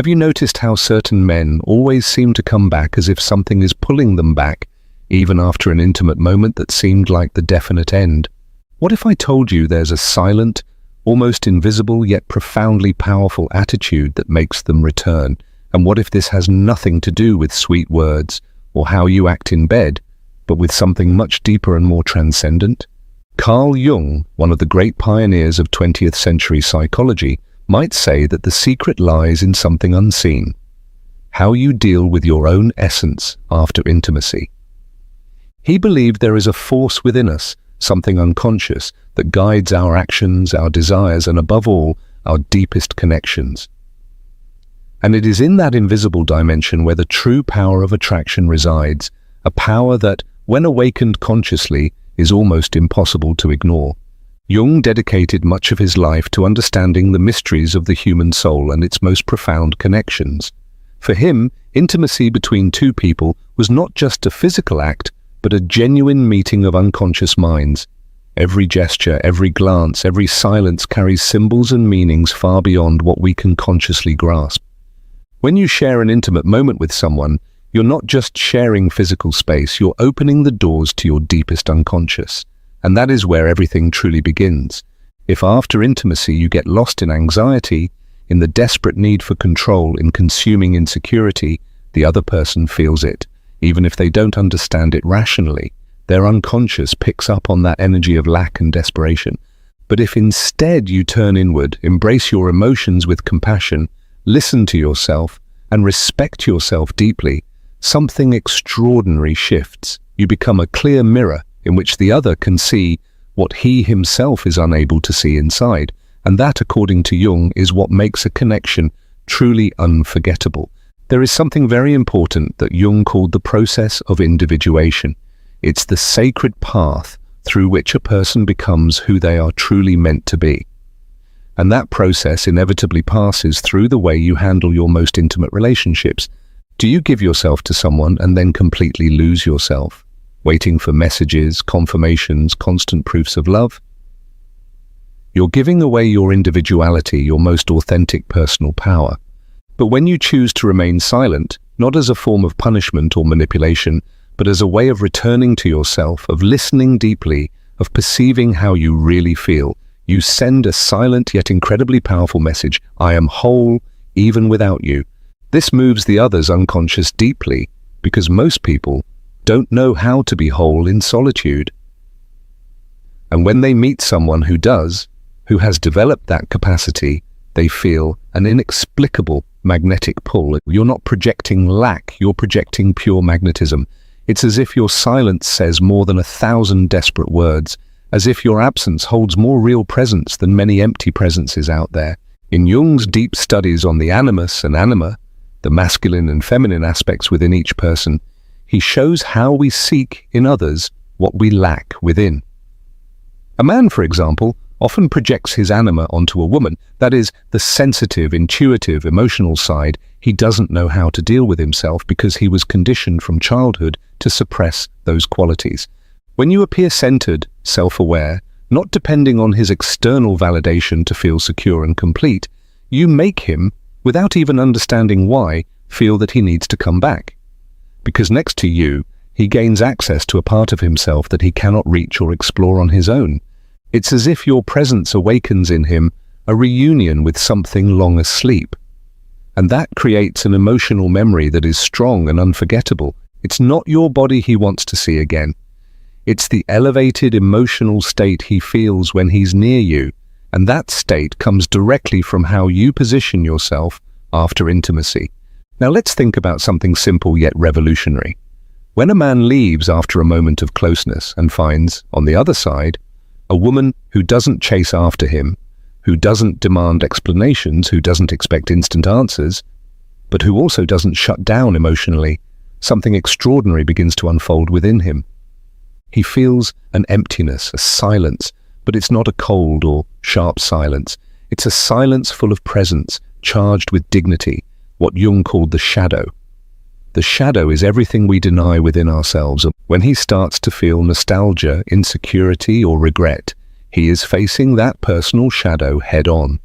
Have you noticed how certain men always seem to come back as if something is pulling them back, even after an intimate moment that seemed like the definite end? What if I told you there's a silent, almost invisible yet profoundly powerful attitude that makes them return? And what if this has nothing to do with sweet words or how you act in bed, but with something much deeper and more transcendent? Carl Jung, one of the great pioneers of 20th century psychology, might say that the secret lies in something unseen: how you deal with your own essence after intimacy. He believed there is a force within us, something unconscious, that guides our actions, our desires, and above all, our deepest connections. And it is in that invisible dimension where the true power of attraction resides, a power that, when awakened consciously, is almost impossible to ignore. Jung dedicated much of his life to understanding the mysteries of the human soul and its most profound connections. For him, intimacy between two people was not just a physical act, but a genuine meeting of unconscious minds. Every gesture, every glance, every silence carries symbols and meanings far beyond what we can consciously grasp. When you share an intimate moment with someone, you're not just sharing physical space, you're opening the doors to your deepest unconscious. And that is where everything truly begins. If after intimacy you get lost in anxiety, in the desperate need for control, in consuming insecurity, the other person feels it. Even if they don't understand it rationally, their unconscious picks up on that energy of lack and desperation. But if instead you turn inward, embrace your emotions with compassion, listen to yourself, and respect yourself deeply, something extraordinary shifts. You become a clear mirror in which the other can see what he himself is unable to see inside. And that, according to Jung, is what makes a connection truly unforgettable. There is something very important that Jung called the process of individuation. It's the sacred path through which a person becomes who they are truly meant to be. And that process inevitably passes through the way you handle your most intimate relationships. Do you give yourself to someone and then completely lose yourself, waiting for messages, confirmations, constant proofs of love? You're giving away your individuality, your most authentic personal power. But when you choose to remain silent, not as a form of punishment or manipulation, but as a way of returning to yourself, of listening deeply, of perceiving how you really feel, you send a silent yet incredibly powerful message: I am whole, even without you. This moves the other's unconscious deeply, because most people don't know how to be whole in solitude. And when they meet someone who does, who has developed that capacity, they feel an inexplicable magnetic pull. You're not projecting lack, you're projecting pure magnetism. It's as if your silence says more than 1,000 desperate words, as if your absence holds more real presence than many empty presences out there. In Jung's deep studies on the animus and anima, the masculine and feminine aspects within each person, he shows how we seek in others what we lack within. A man, for example, often projects his anima onto a woman, that is, the sensitive, intuitive, emotional side. He doesn't know how to deal with himself because he was conditioned from childhood to suppress those qualities. When you appear centered, self-aware, not depending on his external validation to feel secure and complete, you make him, without even understanding why, feel that he needs to come back. Because next to you, he gains access to a part of himself that he cannot reach or explore on his own. It's as if your presence awakens in him a reunion with something long asleep. And that creates an emotional memory that is strong and unforgettable. It's not your body he wants to see again. It's the elevated emotional state he feels when he's near you, and that state comes directly from how you position yourself after intimacy. Now let's think about something simple yet revolutionary. When a man leaves after a moment of closeness and finds, on the other side, a woman who doesn't chase after him, who doesn't demand explanations, who doesn't expect instant answers, but who also doesn't shut down emotionally, something extraordinary begins to unfold within him. He feels an emptiness, a silence, but it's not a cold or sharp silence. It's a silence full of presence, charged with dignity, what Jung called the shadow. The shadow is everything we deny within ourselves. When he starts to feel nostalgia, insecurity, or regret, he is facing that personal shadow head-on.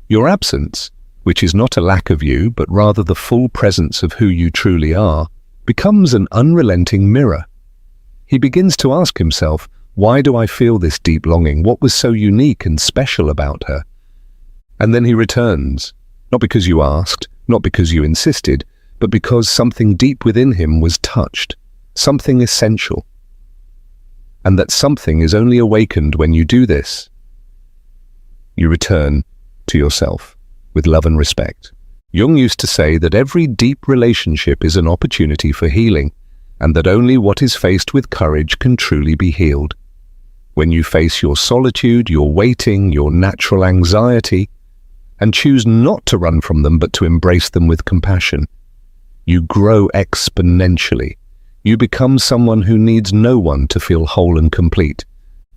Your absence, which is not a lack of you, but rather the full presence of who you truly are, becomes an unrelenting mirror. He begins to ask himself, why do I feel this deep longing? What was so unique and special about her? And then he returns, not because you asked, not because you insisted, but because something deep within him was touched, something essential. And that something is only awakened when you do this. You return to yourself with love and respect. Jung used to say that every deep relationship is an opportunity for healing, and that only what is faced with courage can truly be healed. When you face your solitude, your waiting, your natural anxiety, and choose not to run from them but to embrace them with compassion, you grow exponentially. You become someone who needs no one to feel whole and complete.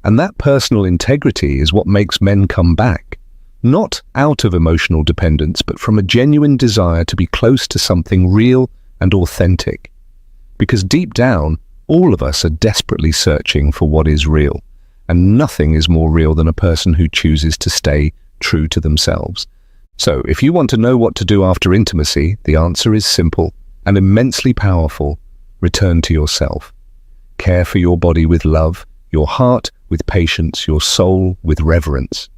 And that personal integrity is what makes men come back, not out of emotional dependence, but from a genuine desire to be close to something real and authentic. Because deep down, all of us are desperately searching for what is real, and nothing is more real than a person who chooses to stay true to themselves. So, if you want to know what to do after intimacy, the answer is simple and immensely powerful. Return to yourself. Care for your body with love, your heart with patience, your soul with reverence.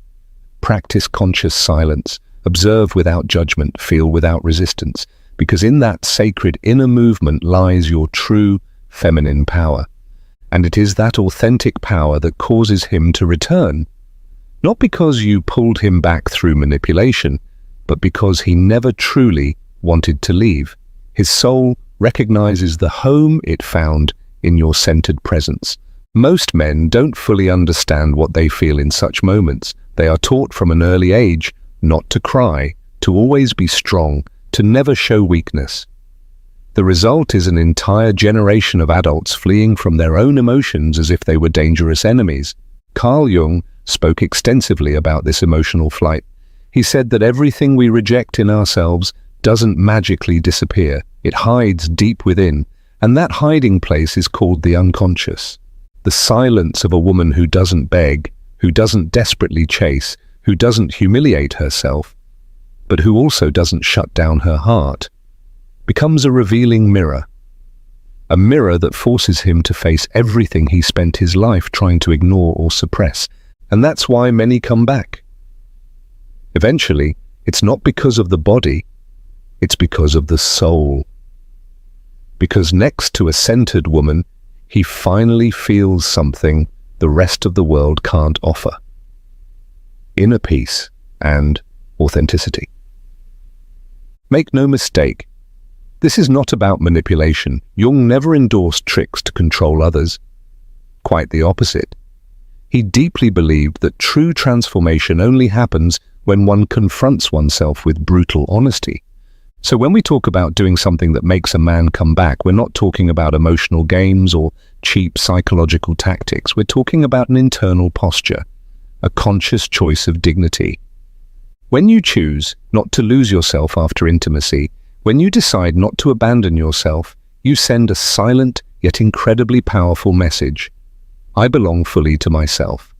Practice conscious silence. Observe without judgment, feel without resistance, because in that sacred inner movement lies your true feminine power. And it is that authentic power that causes him to return. Not because you pulled him back through manipulation, but because he never truly wanted to leave. His soul recognizes the home it found in your centered presence. Most men don't fully understand what they feel in such moments. They are taught from an early age not to cry, to always be strong, to never show weakness. The result is an entire generation of adults fleeing from their own emotions as if they were dangerous enemies. Carl Jung spoke extensively about this emotional flight. He said that everything we reject in ourselves doesn't magically disappear. It hides deep within, and that hiding place is called the unconscious. The silence of a woman who doesn't beg, who doesn't desperately chase, who doesn't humiliate herself, but who also doesn't shut down her heart, becomes a revealing mirror. A mirror that forces him to face everything he spent his life trying to ignore or suppress. And that's why many come back. Eventually, it's not because of the body, it's because of the soul. Because next to a centered woman, he finally feels something the rest of the world can't offer. Inner peace and authenticity. Make no mistake, this is not about manipulation. Jung never endorsed tricks to control others. Quite the opposite. He deeply believed that true transformation only happens when one confronts oneself with brutal honesty. So when we talk about doing something that makes a man come back, we're not talking about emotional games or cheap psychological tactics. We're talking about an internal posture, a conscious choice of dignity. When you choose not to lose yourself after intimacy, when you decide not to abandon yourself, you send a silent yet incredibly powerful message. I belong fully to myself.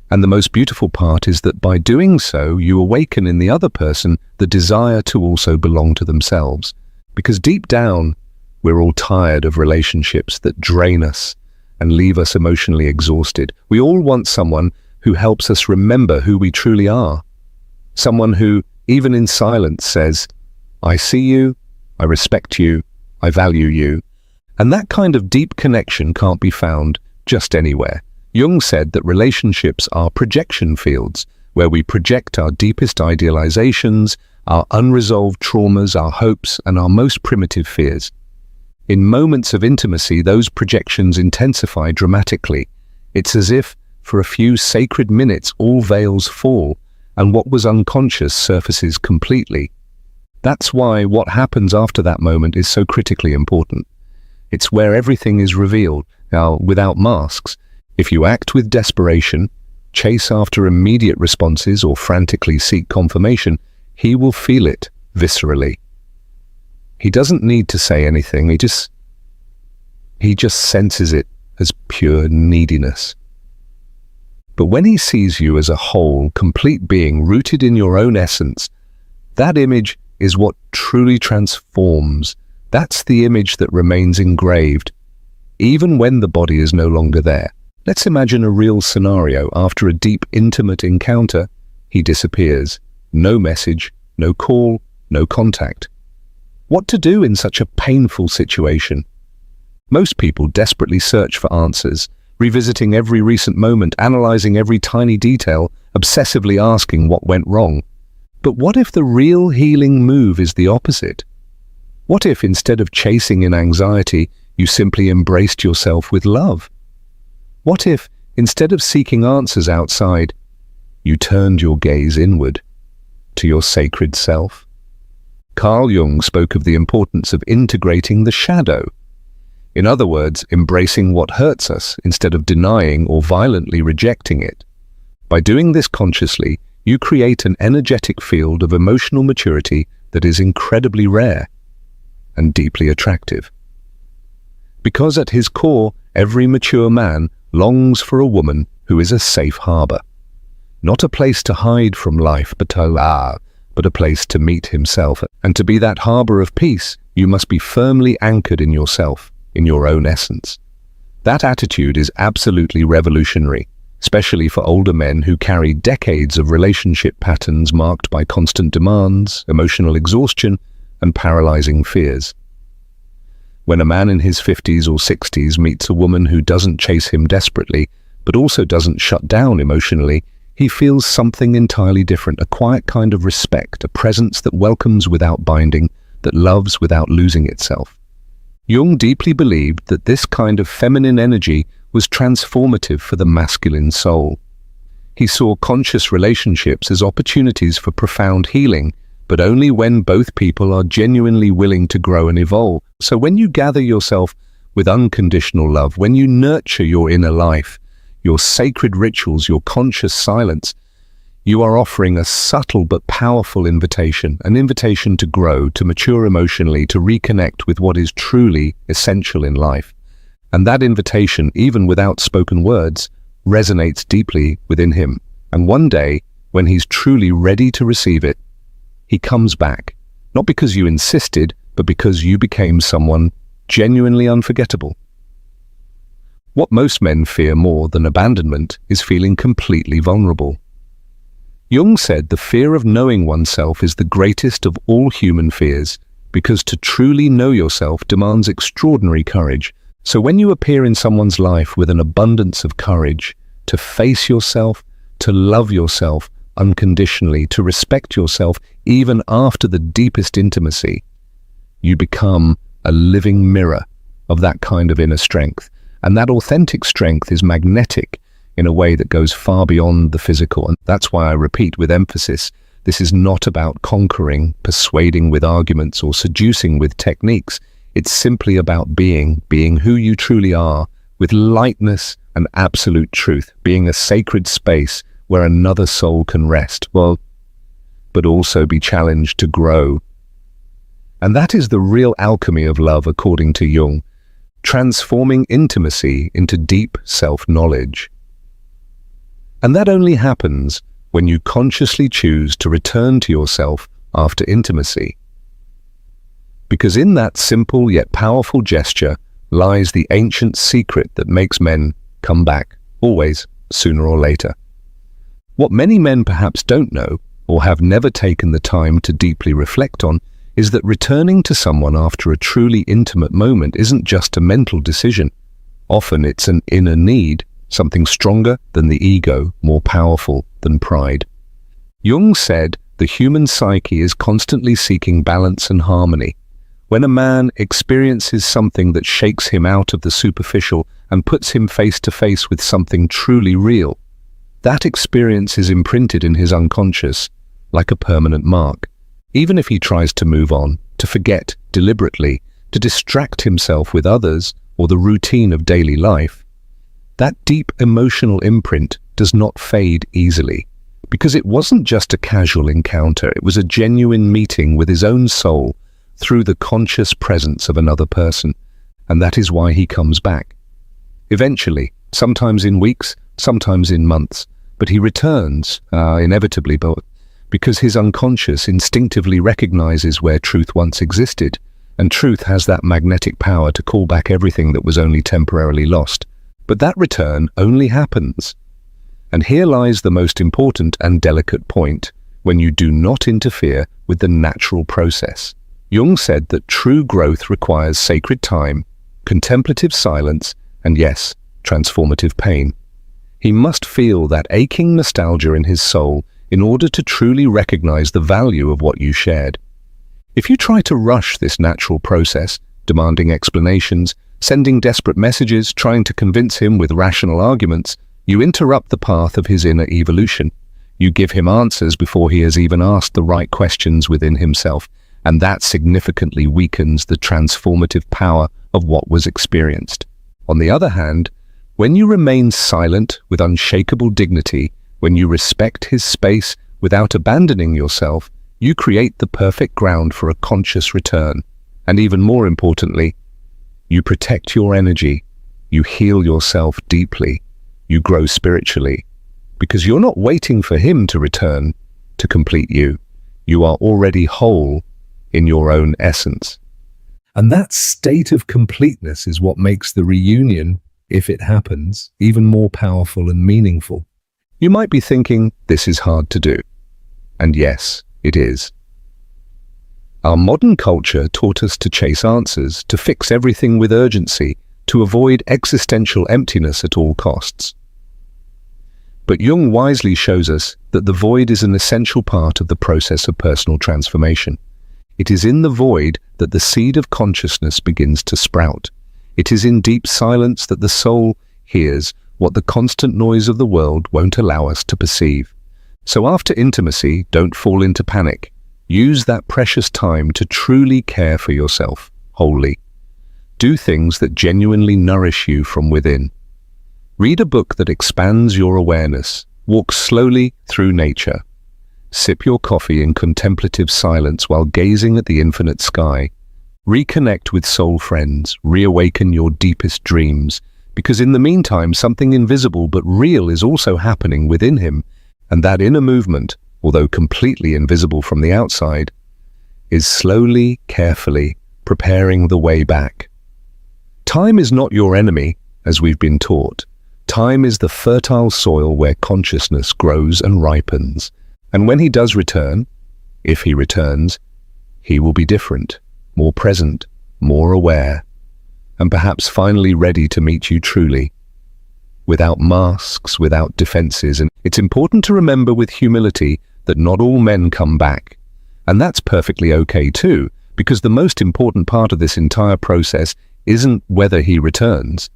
And the most beautiful part is that by doing so, you awaken in the other person the desire to also belong to themselves. Because deep down, we're all tired of relationships that drain us and leave us emotionally exhausted. We all want someone who helps us remember who we truly are. Someone who, even in silence, says, I see you, I respect you, I value you. And that kind of deep connection can't be found just anywhere. Jung said that relationships are projection fields, where we project our deepest idealizations, our unresolved traumas, our hopes, and our most primitive fears. In moments of intimacy, those projections intensify dramatically. It's as if, for a few sacred minutes, all veils fall, and what was unconscious surfaces completely. That's why what happens after that moment is so critically important. It's where everything is revealed, now without masks. If you act with desperation, chase after immediate responses, or frantically seek confirmation, he will feel it viscerally. He doesn't need to say anything, he just senses it as pure neediness. But when he sees you as a whole, complete being rooted in your own essence, That image is what truly transforms. That's the image that remains engraved, even when the body is no longer there. Let's imagine a real scenario. After a deep, intimate encounter, he disappears. No message, no call, no contact. What to do in such a painful situation? Most people desperately search for answers, revisiting every recent moment, analyzing every tiny detail, obsessively asking what went wrong. But what if the real healing move is the opposite? What if, instead of chasing in anxiety, you simply embraced yourself with love? What if, instead of seeking answers outside, you turned your gaze inward, to your sacred self? Carl Jung spoke of the importance of integrating the shadow. In other words, embracing what hurts us instead of denying or violently rejecting it. By doing this consciously, you create an energetic field of emotional maturity that is incredibly rare and deeply attractive. Because at his core, every mature man longs for a woman who is a safe harbor. Not a place to hide from life, but a place to meet himself. And to be that harbor of peace, you must be firmly anchored in yourself, in your own essence. That attitude is absolutely revolutionary, especially for older men who carry decades of relationship patterns marked by constant demands, emotional exhaustion, and paralyzing fears. When a man in his 50s or 60s meets a woman who doesn't chase him desperately, but also doesn't shut down emotionally, he feels something entirely different, a quiet kind of respect, a presence that welcomes without binding, that loves without losing itself. Jung deeply believed that this kind of feminine energy was transformative for the masculine soul. He saw conscious relationships as opportunities for profound healing, but only when both people are genuinely willing to grow and evolve. So when you gather yourself with unconditional love, when you nurture your inner life, your sacred rituals, your conscious silence, you are offering a subtle but powerful invitation, an invitation to grow, to mature emotionally, to reconnect with what is truly essential in life. And that invitation, even without spoken words, resonates deeply within him. And one day, when he's truly ready to receive it, he comes back, not because you insisted, but because you became someone genuinely unforgettable. What most men fear more than abandonment is feeling completely vulnerable. Jung said the fear of knowing oneself is the greatest of all human fears, because to truly know yourself demands extraordinary courage. So when you appear in someone's life with an abundance of courage, to face yourself, to love yourself unconditionally, to respect yourself even after the deepest intimacy, you become a living mirror of that kind of inner strength. And that authentic strength is magnetic in a way that goes far beyond the physical. And that's why I repeat with emphasis, this is not about conquering, persuading with arguments, or seducing with techniques. It's simply about being who you truly are, with lightness and absolute truth, being a sacred space where another soul can rest, but also be challenged to grow. And that is the real alchemy of love, according to Jung, transforming intimacy into deep self-knowledge. And that only happens when you consciously choose to return to yourself after intimacy. Because in that simple yet powerful gesture lies the ancient secret that makes men come back, always, sooner or later. What many men perhaps don't know, or have never taken the time to deeply reflect on, is that returning to someone after a truly intimate moment isn't just a mental decision. Often it's an inner need, something stronger than the ego, more powerful than pride. Jung said the human psyche is constantly seeking balance and harmony. When a man experiences something that shakes him out of the superficial and puts him face to face with something truly real, that experience is imprinted in his unconscious, like a permanent mark. Even if he tries to move on, to forget deliberately, to distract himself with others or the routine of daily life, that deep emotional imprint does not fade easily, because it wasn't just a casual encounter, it was a genuine meeting with his own soul through the conscious presence of another person, and that is why he comes back. Eventually, sometimes in weeks, sometimes in months, but he returns, inevitably, because his unconscious instinctively recognizes where truth once existed, and truth has that magnetic power to call back everything that was only temporarily lost. But that return only happens. And here lies the most important and delicate point: when you do not interfere with the natural process. Jung said that true growth requires sacred time, contemplative silence, and yes, transformative pain. He must feel that aching nostalgia in his soul in order to truly recognize the value of what you shared. If you try to rush this natural process, demanding explanations, sending desperate messages, trying to convince him with rational arguments, you interrupt the path of his inner evolution. You give him answers before he has even asked the right questions within himself, and that significantly weakens the transformative power of what was experienced. On the other hand, when you remain silent with unshakable dignity, when you respect his space without abandoning yourself, you create the perfect ground for a conscious return. And even more importantly, you protect your energy, you heal yourself deeply, you grow spiritually, because you're not waiting for him to return to complete you. You are already whole in your own essence. And that state of completeness is what makes the reunion, if it happens, even more powerful and meaningful. You might be thinking, this is hard to do. And yes, it is. Our modern culture taught us to chase answers, to fix everything with urgency, to avoid existential emptiness at all costs. But Jung wisely shows us that the void is an essential part of the process of personal transformation. It is in the void that the seed of consciousness begins to sprout. It is in deep silence that the soul hears what the constant noise of the world won't allow us to perceive. So after intimacy, don't fall into panic. Use that precious time to truly care for yourself, wholly. Do things that genuinely nourish you from within. Read a book that expands your awareness. Walk slowly through nature. Sip your coffee in contemplative silence while gazing at the infinite sky. Reconnect with soul friends. Reawaken your deepest dreams. Because in the meantime, something invisible but real is also happening within him. And that inner movement, although completely invisible from the outside, is slowly, carefully preparing the way back. Time is not your enemy, as we've been taught. Time is the fertile soil where consciousness grows and ripens. And when he does return, if he returns, he will be different, more present, more aware, and perhaps finally ready to meet you truly, without masks, without defenses. And it's important to remember with humility that not all men come back. And that's perfectly okay too, because the most important part of this entire process isn't whether he returns.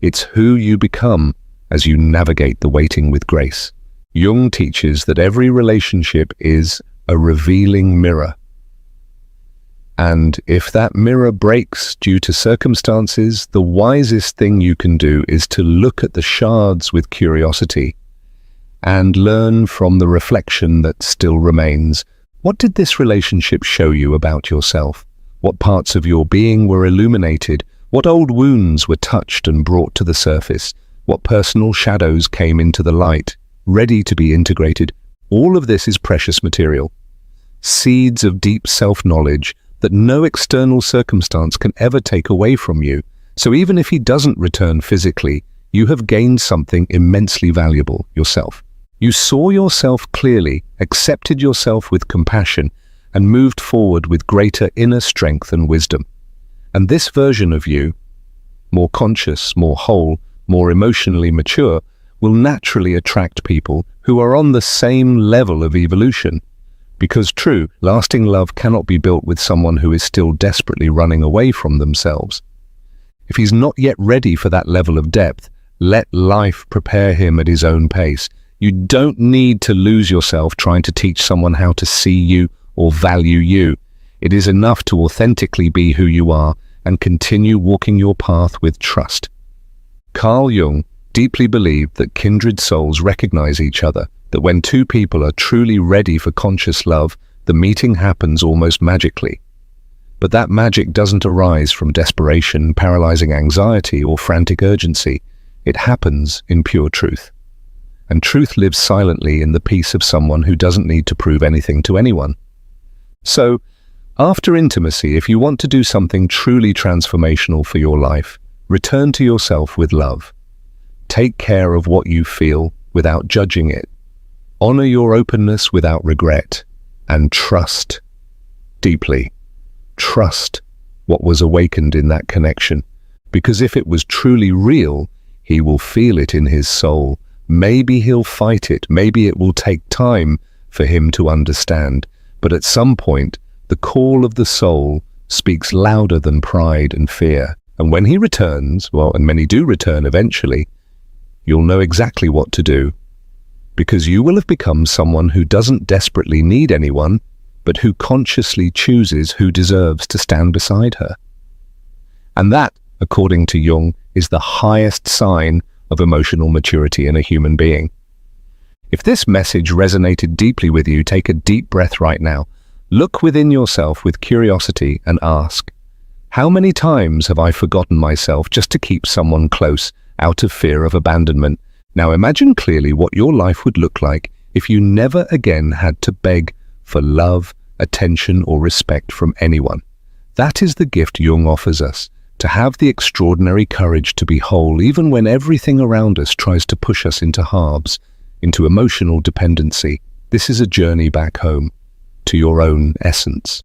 It's who you become as you navigate the waiting with grace. Jung teaches that every relationship is a revealing mirror. And if that mirror breaks due to circumstances, the wisest thing you can do is to look at the shards with curiosity and learn from the reflection that still remains. What did this relationship show you about yourself? What parts of your being were illuminated? What old wounds were touched and brought to the surface? What personal shadows came into the light, ready to be integrated? All of this is precious material. Seeds of deep self-knowledge that no external circumstance can ever take away from you. So even if he doesn't return physically, you have gained something immensely valuable, yourself. You saw yourself clearly, accepted yourself with compassion, and moved forward with greater inner strength and wisdom. And this version of you, more conscious, more whole, more emotionally mature, will naturally attract people who are on the same level of evolution. Because true, lasting love cannot be built with someone who is still desperately running away from themselves. If he's not yet ready for that level of depth, let life prepare him at his own pace. You don't need to lose yourself trying to teach someone how to see you or value you. It is enough to authentically be who you are and continue walking your path with trust. Carl Jung deeply believed that kindred souls recognize each other, that when two people are truly ready for conscious love, the meeting happens almost magically. But that magic doesn't arise from desperation, paralyzing anxiety, or frantic urgency. It happens in pure truth. and truth lives silently in the peace of someone who doesn't need to prove anything to anyone. So, after intimacy, if you want to do something truly transformational for your life, return to yourself with love. Take care of what you feel without judging it. Honor your openness without regret, and trust deeply. Trust what was awakened in that connection, because if it was truly real, he will feel it in his soul. Maybe he'll fight it, maybe it will take time for him to understand, but at some point, the call of the soul speaks louder than pride and fear. And when he returns, well, and many do return eventually, you'll know exactly what to do, because you will have become someone who doesn't desperately need anyone, but who consciously chooses who deserves to stand beside her. And that, according to Jung, is the highest sign of emotional maturity in a human being. If this message resonated deeply with you, take a deep breath right now. Look within yourself with curiosity and ask, how many times have I forgotten myself just to keep someone close out of fear of abandonment? Now imagine clearly what your life would look like if you never again had to beg for love, attention, or respect from anyone. That is the gift Jung offers us, to have the extraordinary courage to be whole even when everything around us tries to push us into halves, into emotional dependency. This is a journey back home, to your own essence.